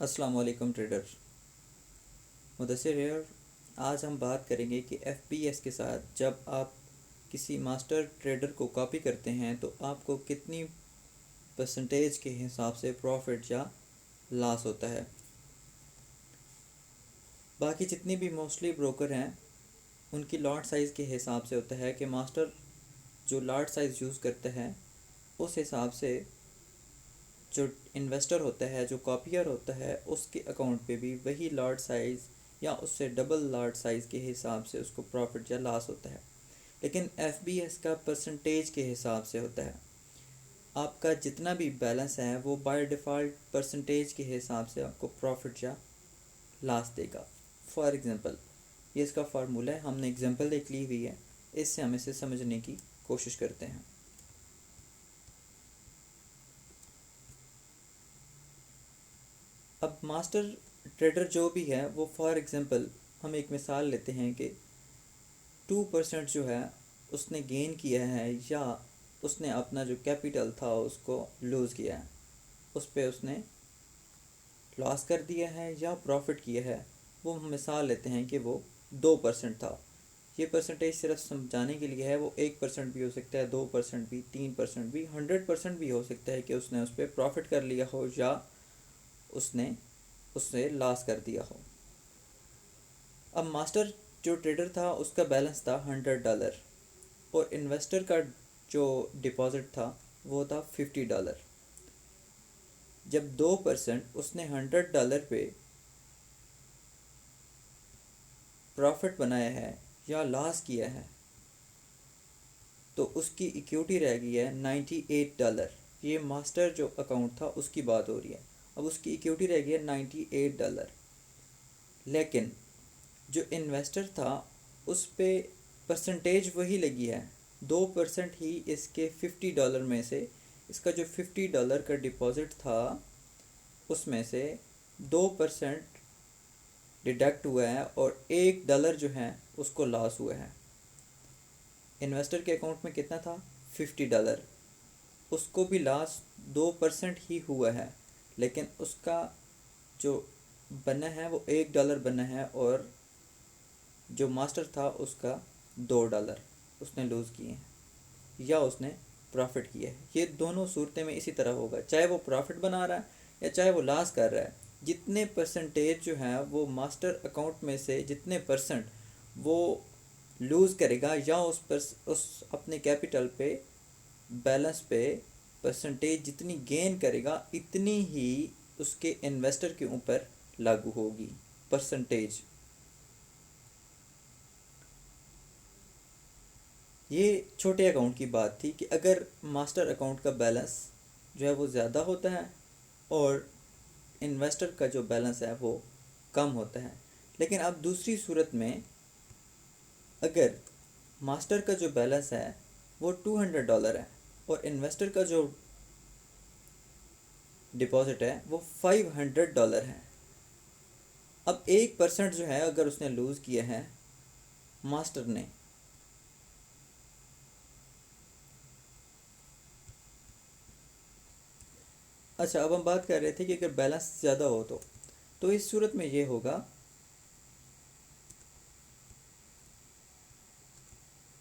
अस्सलाम वालेकुम trader. Mudassir here. आज हम बात करेंगे कि एफपीएस के साथ जब आप किसी मास्टर ट्रेडर को कॉपी करते हैं तो आपको कितनी परसेंटेज के हिसाब से प्रॉफिट या लॉस होता है। बाकी जितनी भी मोस्टली ब्रोकर हैं उनकी लॉट साइज़ के हिसाब से होता है कि मास्टर जो लॉट साइज़ यूज़ करता है उस हिसाब से जो इन्वेस्टर होता है, जो कॉपियर होता है, उसके अकाउंट पे भी वही लॉट साइज़ या उससे डबल लॉट साइज़ के हिसाब से उसको प्रॉफिट या लॉस होता है। लेकिन एफबीएस का परसेंटेज के हिसाब से होता है। आपका जितना भी बैलेंस है वो बाय डिफ़ॉल्ट परसेंटेज के हिसाब से आपको प्रॉफिट या लॉस देगा। फॉर एग्ज़ाम्पल, ये इसका फार्मूला है, हमने एग्जांपल देख ली हुई है, इससे हम इसे समझने की कोशिश करते हैं। अब मास्टर ट्रेडर जो भी है वो फॉर एग्ज़ाम्पल हम एक मिसाल लेते हैं कि 2% जो है उसने गेन किया है या उसने अपना जो कैपिटल था उसको लूज़ किया है, उस पर उसने लॉस कर दिया है या प्रॉफिट किया है। वो हम मिसाल लेते हैं कि वो 2% था। ये परसेंटेज सिर्फ समझाने के लिए है, वो 1% भी हो सकता है, 2% भी, 3% भी, 100% भी हो सकता है कि उसने उस पर प्रॉफिट कर लिया हो या उसने उससे लॉस कर दिया हो। अब मास्टर जो ट्रेडर था उसका बैलेंस था $100 और इन्वेस्टर का जो डिपॉजिट था वो था $50। जब 2% उसने $100 पे प्रॉफिट बनाया है या लॉस किया है तो उसकी इक्विटी रह गई है $98। ये मास्टर जो अकाउंट था उसकी बात हो रही है। अब उसकी इक्विटी रह गई है $98। लेकिन जो इन्वेस्टर था उस पे परसेंटेज वही लगी है, 2% ही इसके $50 में से, इसका जो $50 का डिपॉज़िट था उसमें से 2% डिडक्ट हुआ है और $1 जो है उसको लॉस हुआ है। इन्वेस्टर के अकाउंट में कितना था? $50। उसको भी लॉस 2% ही हुआ है, लेकिन उसका जो बना है वो $1 बना है और जो मास्टर था उसका $2 उसने लूज़ किए हैं या उसने प्रॉफिट किया है। ये दोनों सूरतें में इसी तरह होगा, चाहे वो प्रॉफिट बना रहा है या चाहे वो लॉस कर रहा है। जितने परसेंटेज जो है वो मास्टर अकाउंट में से जितने परसेंट वो लूज़ करेगा या उस अपने कैपिटल पे, बैलेंस पे परसेंटेज जितनी गेन करेगा इतनी ही उसके इन्वेस्टर के ऊपर लागू होगी परसेंटेज। ये छोटे अकाउंट की बात थी कि अगर मास्टर अकाउंट का बैलेंस जो है वो ज़्यादा होता है और इन्वेस्टर का जो बैलेंस है वो कम होता है। लेकिन अब दूसरी सूरत में अगर मास्टर का जो बैलेंस है वो $200 है और इन्वेस्टर का जो डिपॉजिट है वो $500 है। अब 1% जो है अगर उसने लूज़ किया है मास्टर ने, अच्छा अब हम बात कर रहे थे कि अगर बैलेंस ज़्यादा हो तो इस सूरत में ये होगा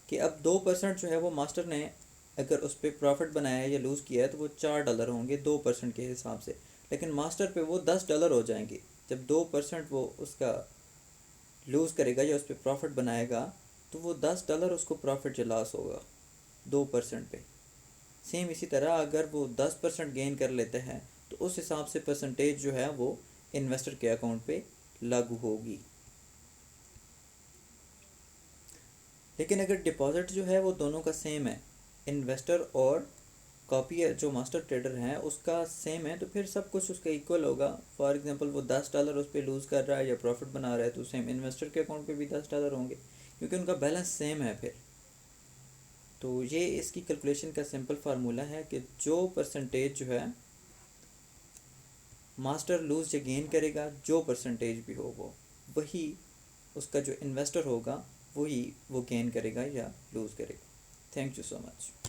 कि अब 2% जो है वो मास्टर ने अगर उस पर प्रॉफिट बनाया है या लूज़ किया है तो वो $4 होंगे 2% के हिसाब से, लेकिन मास्टर पे वो $10 हो जाएंगे। जब 2% वो उसका लूज़ करेगा या उस पर प्रॉफिट बनाएगा तो वो $10 उसको प्रॉफिट या लॉस होगा 2% पे। सेम इसी तरह अगर वो 10% गेन कर लेते हैं तो उस हिसाब से परसेंटेज जो है वो इन्वेस्टर के अकाउंट पे लागू होगी। लेकिन अगर डिपॉजिट जो है वो दोनों का सेम है, इन्वेस्टर और कॉपी जो मास्टर ट्रेडर हैं उसका सेम है, तो फिर सब कुछ उसका इक्वल होगा। फॉर एग्जांपल वो $10 उस पर लूज़ कर रहा है या प्रॉफिट बना रहा है तो सेम इन्वेस्टर के अकाउंट पे भी $10 होंगे क्योंकि उनका बैलेंस सेम है फिर। तो ये इसकी कैलकुलेशन का सिंपल फार्मूला है कि जो परसेंटेज जो है मास्टर लूज़ या गेन करेगा, जो परसेंटेज भी हो वो वही उसका जो इन्वेस्टर होगा वही वो गेन करेगा या लूज़ करेगा। Thank you so much.